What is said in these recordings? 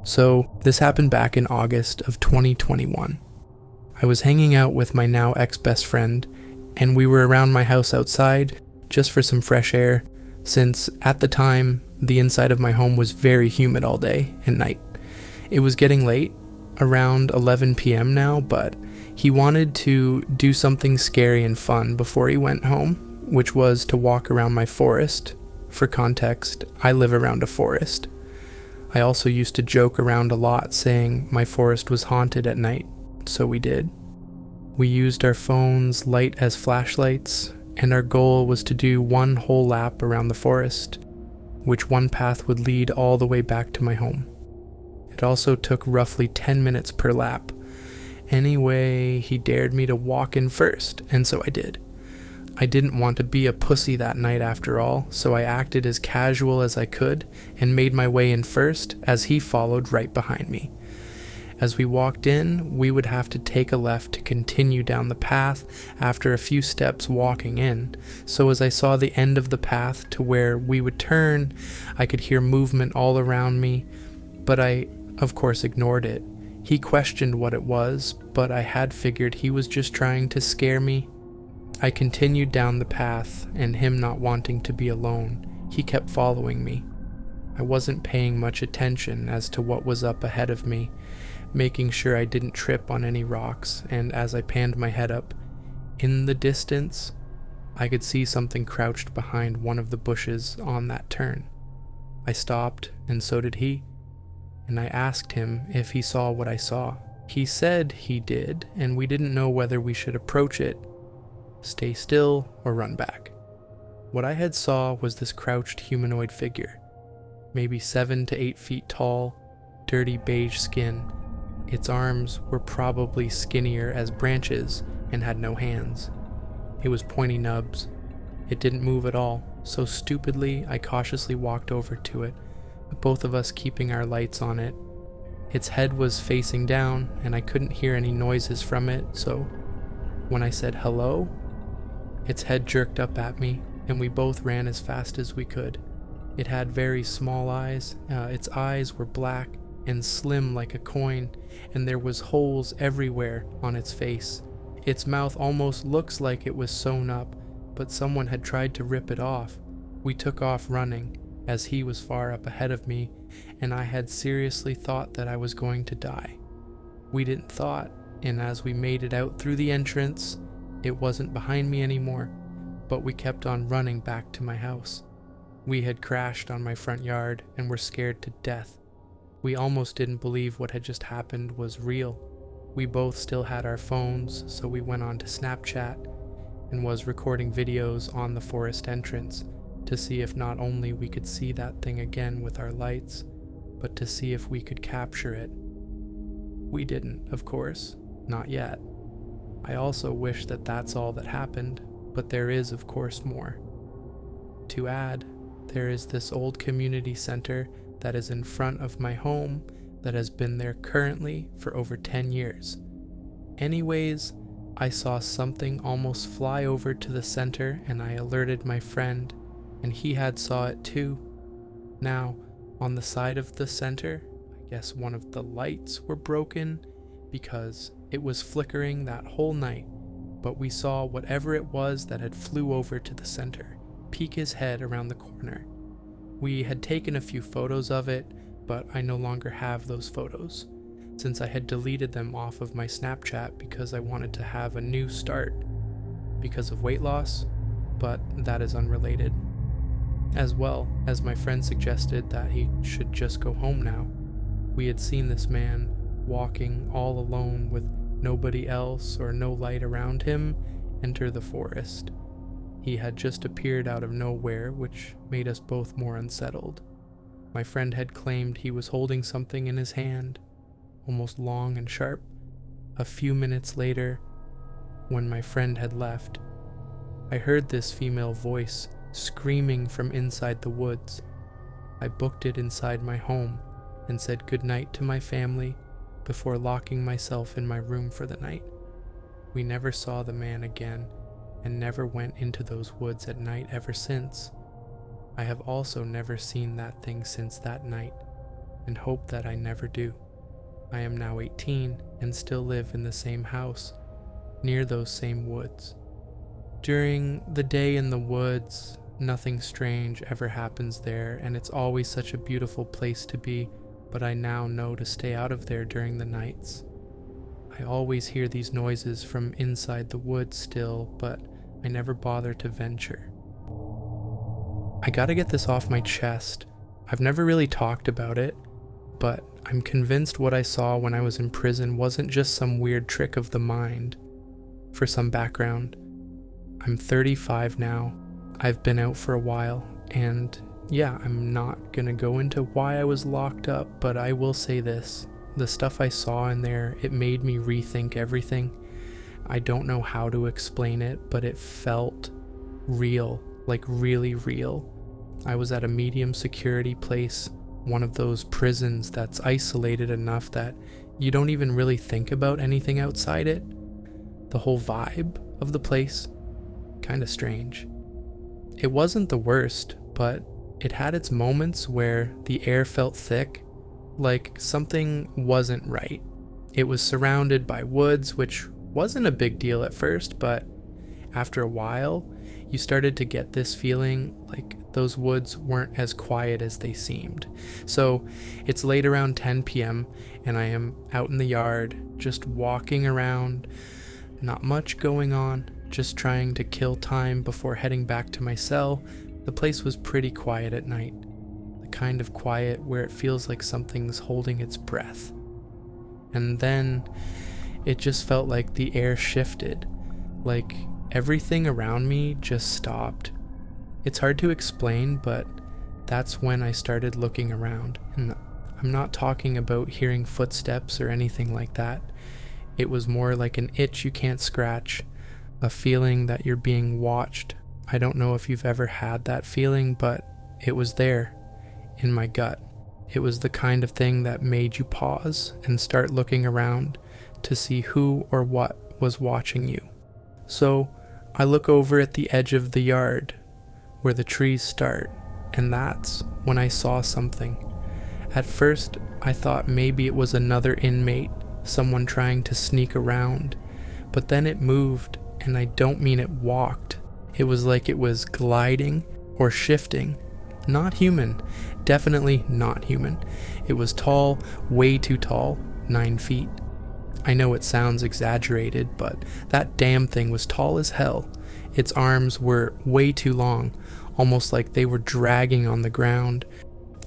So, this happened back in August of 2021. I was hanging out with my now ex-best friend, and we were around my house outside just for some fresh air, since at the time, the inside of my home was very humid all day and night. It was getting late, around 11 p.m. now, but he wanted to do something scary and fun before he went home, which was to walk around my forest. For context, I live around a forest. I also used to joke around a lot saying my forest was haunted at night, so we did. We used our phones light as flashlights, and our goal was to do one whole lap around the forest, which one path would lead all the way back to my home. It also took roughly 10 minutes per lap. Anyway, he dared me to walk in first, and so I did. I didn't want to be a pussy that night after all, so I acted as casual as I could and made my way in first as he followed right behind me. As we walked in, we would have to take a left to continue down the path after a few steps walking in, so as I saw the end of the path to where we would turn, I could hear movement all around me, but I, of course, ignored it. He questioned what it was, but I had figured he was just trying to scare me. I continued down the path, and him not wanting to be alone, he kept following me. I wasn't paying much attention as to what was up ahead of me, making sure I didn't trip on any rocks, and as I panned my head up, in the distance, I could see something crouched behind one of the bushes on that turn. I stopped, and so did he, and I asked him if he saw what I saw. He said he did, and we didn't know whether we should approach it, stay still, or run back. What I had saw was this crouched humanoid figure, maybe 7 to 8 feet tall, dirty beige skin. Its arms were probably skinnier as branches and had no hands. It was pointy nubs. It didn't move at all, so stupidly I cautiously walked over to it, both of us keeping our lights on it. Its head was facing down, and I couldn't hear any noises from it, so when I said hello, its head jerked up at me, and we both ran as fast as we could. It had very small eyes. Its eyes were black and slim like a coin, and there was holes everywhere on its face. Its mouth almost looks like it was sewn up, but someone had tried to rip it off. We took off running, as he was far up ahead of me, and I had seriously thought that I was going to die. We didn't thought, and as we made it out through the entrance, it wasn't behind me anymore, but we kept on running back to my house. We had crashed on my front yard and were scared to death. We almost didn't believe what had just happened was real. We both still had our phones, so we went on to Snapchat and was recording videos on the forest entrance to see if not only we could see that thing again with our lights, but to see if we could capture it. We didn't, of course, not yet. I also wish that that's all that happened, but there is, of course, more. To add, there is this old community center that is in front of my home that has been there currently for over 10 years. Anyways, I saw something almost fly over to the center, and I alerted my friend, and he had saw it too. Now, on the side of the center, I guess one of the lights were broken because it was flickering that whole night, but we saw whatever it was that had flew over to the center peek his head around the corner. We had taken a few photos of it, but I no longer have those photos, since I had deleted them off of my Snapchat because I wanted to have a new start because of weight loss, but that is unrelated. As well as my friend suggested that he should just go home now. We had seen this man walking all alone with nobody else or no light around him enter the forest. He had just appeared out of nowhere, which made us both more unsettled. My friend had claimed he was holding something in his hand, almost long and sharp. A few minutes later, when my friend had left, I heard this female voice screaming from inside the woods. I booked it inside my home and said goodnight to my family before locking myself in my room for the night. We never saw the man again and never went into those woods at night ever since. I have also never seen that thing since that night. and hope that I never do. I am now 18 and still live in the same house, near those same woods. During the day in the woods, nothing strange ever happens there, and it's always such a beautiful place to be, but I now know to stay out of there during the nights. I always hear these noises from inside the woods still, but I never bother to venture. I gotta get this off my chest. I've never really talked about it, but I'm convinced what I saw when I was in prison wasn't just some weird trick of the mind. For some background, I'm 35 now. I've been out for a while, and yeah, I'm not gonna go into why I was locked up, but I will say this. The stuff I saw in there, it made me rethink everything. I don't know how to explain it, but it felt real, like really real. I was at a medium security place, one of those prisons that's isolated enough that you don't even really think about anything outside it. The whole vibe of the place, kinda strange. It wasn't the worst, but it had its moments where the air felt thick, like something wasn't right. It was surrounded by woods, which wasn't a big deal at first, but after a while, you started to get this feeling like those woods weren't as quiet as they seemed. So it's late around 10 p.m. and I am out in the yard, just walking around, not much going on, just trying to kill time before heading back to my cell. The place was pretty quiet at night, the kind of quiet where it feels like something's holding its breath. And then it just felt like the air shifted, like everything around me just stopped. It's hard to explain, but that's when I started looking around. And I'm not talking about hearing footsteps or anything like that. It was more like an itch you can't scratch, a feeling that you're being watched. I don't know if you've ever had that feeling, but it was there, in my gut. It was the kind of thing that made you pause and start looking around to see who or what was watching you. So I look over at the edge of the yard, where the trees start, and that's when I saw something. At first, I thought maybe it was another inmate, someone trying to sneak around, but then it moved, and I don't mean it walked. It was like it was gliding or shifting. Not human, definitely not human. It was tall, way too tall, 9 feet. I know it sounds exaggerated, but that damn thing was tall as hell. Its arms were way too long, almost like they were dragging on the ground.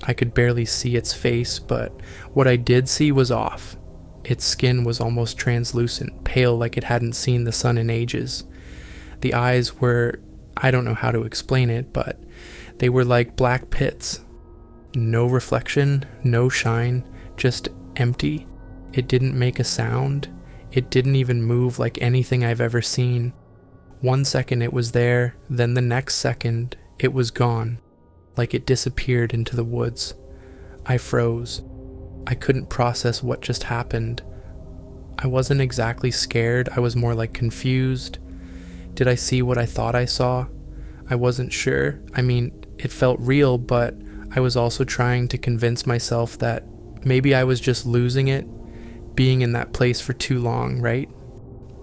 I could barely see its face, but what I did see was off. Its skin was almost translucent, pale like it hadn't seen the sun in ages. The eyes were, I don't know how to explain it, but they were like black pits. No reflection, no shine, just empty. It didn't make a sound. It didn't even move like anything I've ever seen. 1 second it was there, then the next second it was gone, like it disappeared into the woods. I froze. I couldn't process what just happened. I wasn't exactly scared, I was more like confused. Did I see what I thought I saw? I wasn't sure. I mean, it felt real, but I was also trying to convince myself that maybe I was just losing it, being in that place for too long, right?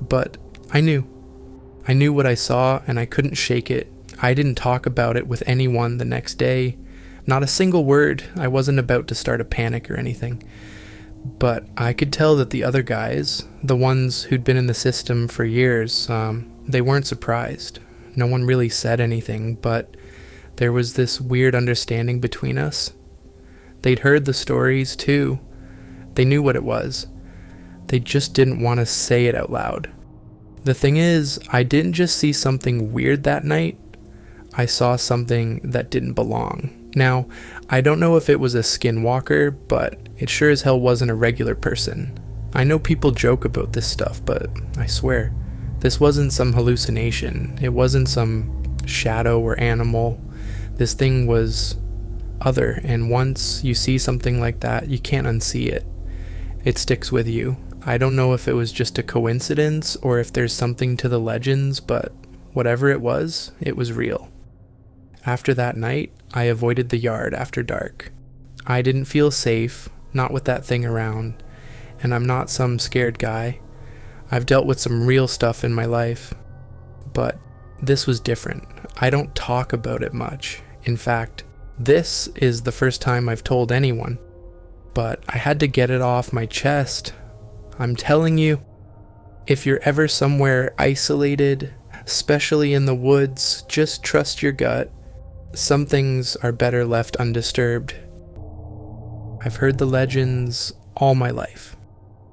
But I knew what I saw, and I couldn't shake it. I didn't talk about it with anyone the next day. Not a single word. I wasn't about to start a panic or anything. But I could tell that the other guys, the ones who'd been in the system for years, they weren't surprised. No one really said anything, but there was this weird understanding between us. They'd heard the stories too. They knew what it was. They just didn't want to say it out loud. The thing is, I didn't just see something weird that night. I saw something that didn't belong. Now, I don't know if it was a Skinwalker, but it sure as hell wasn't a regular person. I know people joke about this stuff, but I swear, this wasn't some hallucination. It wasn't some shadow or animal. This thing was other, and once you see something like that, you can't unsee it. It sticks with you. I don't know if it was just a coincidence or if there's something to the legends, but whatever it was real. After that night, I avoided the yard after dark. I didn't feel safe, not with that thing around, and I'm not some scared guy. I've dealt with some real stuff in my life, but this was different. I don't talk about it much. In fact, this is the first time I've told anyone, but I had to get it off my chest. I'm telling you, if you're ever somewhere isolated, especially in the woods, just trust your gut. Some things are better left undisturbed. I've heard the legends all my life.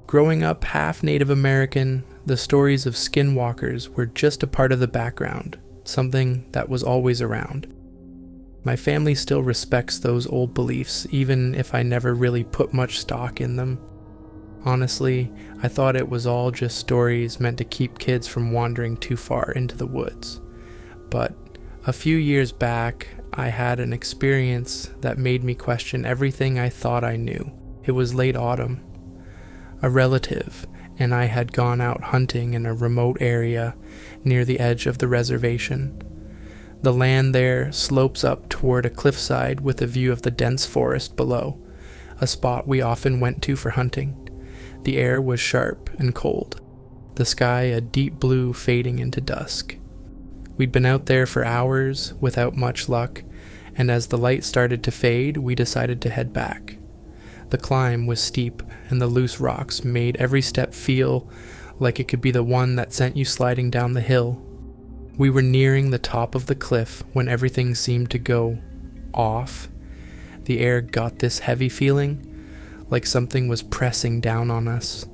Growing up half Native American, the stories of Skinwalkers were just a part of the background, something that was always around. My family still respects those old beliefs, even if I never really put much stock in them. Honestly, I thought it was all just stories meant to keep kids from wandering too far into the woods. But a few years back, I had an experience that made me question everything I thought I knew. It was late autumn. A relative and I had gone out hunting in a remote area near the edge of the reservation. The land there slopes up toward a cliffside with a view of the dense forest below, a spot we often went to for hunting. The air was sharp and cold, the sky a deep blue fading into dusk. We'd been out there for hours without much luck, and as the light started to fade, we decided to head back. The climb was steep, and the loose rocks made every step feel like it could be the one that sent you sliding down the hill. We were nearing the top of the cliff when everything seemed to go off. The air got this heavy feeling, like something was pressing down on us.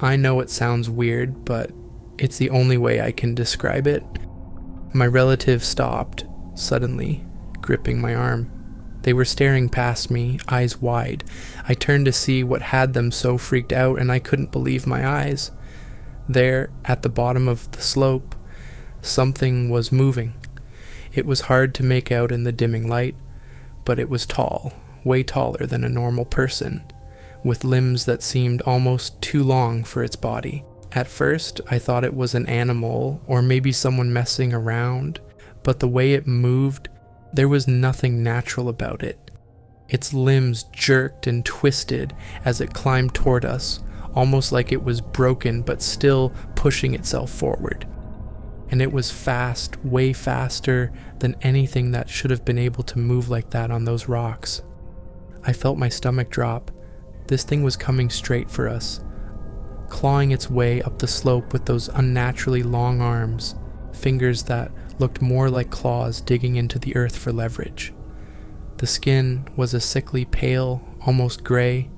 I know it sounds weird, but it's the only way I can describe it. My relative stopped, suddenly, gripping my arm. They were staring past me, eyes wide. I turned to see what had them so freaked out, and I couldn't believe my eyes. There, at the bottom of the slope, something was moving. It was hard to make out in the dimming light, but it was tall, way taller than a normal person, with limbs that seemed almost too long for its body. At first, I thought it was an animal, or maybe someone messing around, but the way it moved, there was nothing natural about it. Its limbs jerked and twisted as it climbed toward us, almost like it was broken but still pushing itself forward. And it was fast, way faster than anything that should have been able to move like that on those rocks. I felt my stomach drop. This thing was coming straight for us, clawing its way up the slope with those unnaturally long arms, fingers that looked more like claws digging into the earth for leverage. The skin was a sickly pale, almost gray,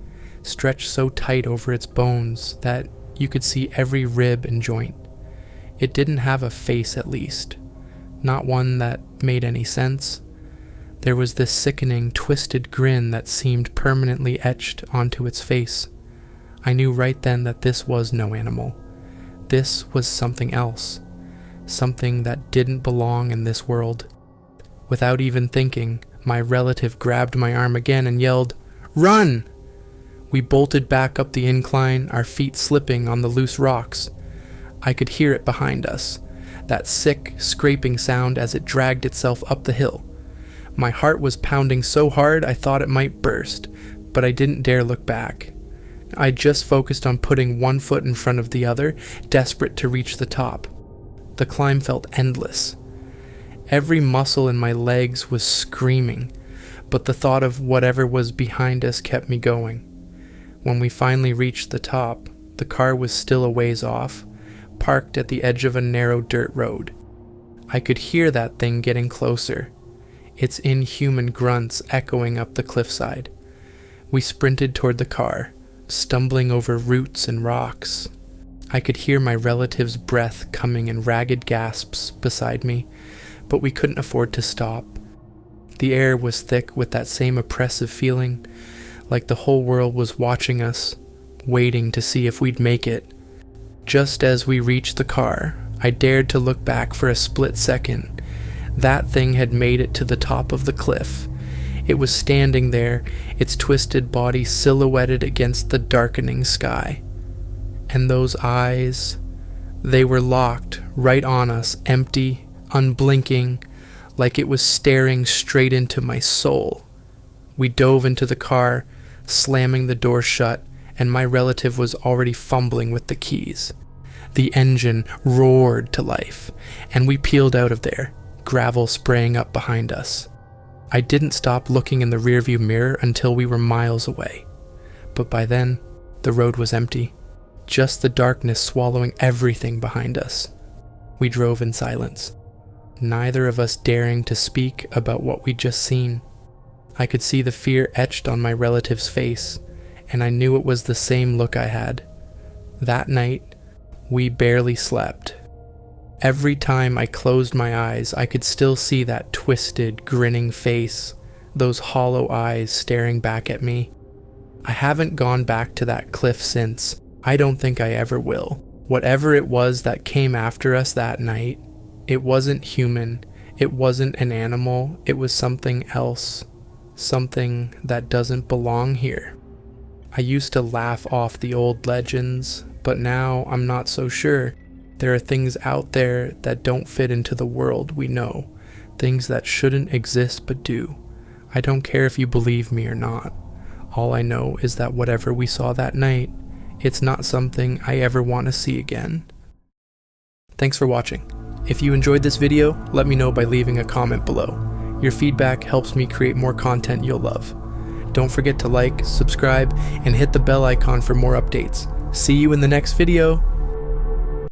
stretched so tight over its bones that you could see every rib and joint. It didn't have a face, at least, not one that made any sense. There was this sickening, twisted grin that seemed permanently etched onto its face. I knew right then that this was no animal. This was something else, something that didn't belong in this world. Without even thinking, my relative grabbed my arm again and yelled, "Run!" We bolted back up the incline, our feet slipping on the loose rocks. I could hear it behind us, that sick, scraping sound as it dragged itself up the hill. My heart was pounding so hard I thought it might burst, but I didn't dare look back. I just focused on putting one foot in front of the other, desperate to reach the top. The climb felt endless. Every muscle in my legs was screaming, but the thought of whatever was behind us kept me going. When we finally reached the top, the car was still a ways off, parked at the edge of a narrow dirt road. I could hear that thing getting closer, its inhuman grunts echoing up the cliffside. We sprinted toward the car, stumbling over roots and rocks. I could hear my relative's breath coming in ragged gasps beside me, but we couldn't afford to stop. The air was thick with that same oppressive feeling, like the whole world was watching us, waiting to see if we'd make it. Just as we reached the car, I dared to look back for a split second. That thing had made it to the top of the cliff. It was standing there, its twisted body silhouetted against the darkening sky. And those eyes, they were locked right on us, empty, unblinking, like it was staring straight into my soul. We dove into the car, slamming the door shut, and my relative was already fumbling with the keys. The engine roared to life, and we peeled out of there, gravel spraying up behind us. I didn't stop looking in the rearview mirror until we were miles away. But by then, the road was empty, just the darkness swallowing everything behind us. We drove in silence, neither of us daring to speak about what we'd just seen. I could see the fear etched on my relative's face, and I knew it was the same look I had. That night, we barely slept. Every time I closed my eyes, I could still see that twisted, grinning face, those hollow eyes staring back at me. I haven't gone back to that cliff since. I don't think I ever will. Whatever it was that came after us that night, it wasn't human, it wasn't an animal, it was something else. Something that doesn't belong here. I used to laugh off the old legends, but now I'm not so sure. There are things out there that don't fit into the world we know, things that shouldn't exist but do. I don't care if you believe me or not. All I know is that whatever we saw that night, it's not something I ever want to see again. Thanks for watching. If you enjoyed this video, let me know by leaving a comment below. Your feedback helps me create more content you'll love. Don't forget to like, subscribe, and hit the bell icon for more updates. See you in the next video.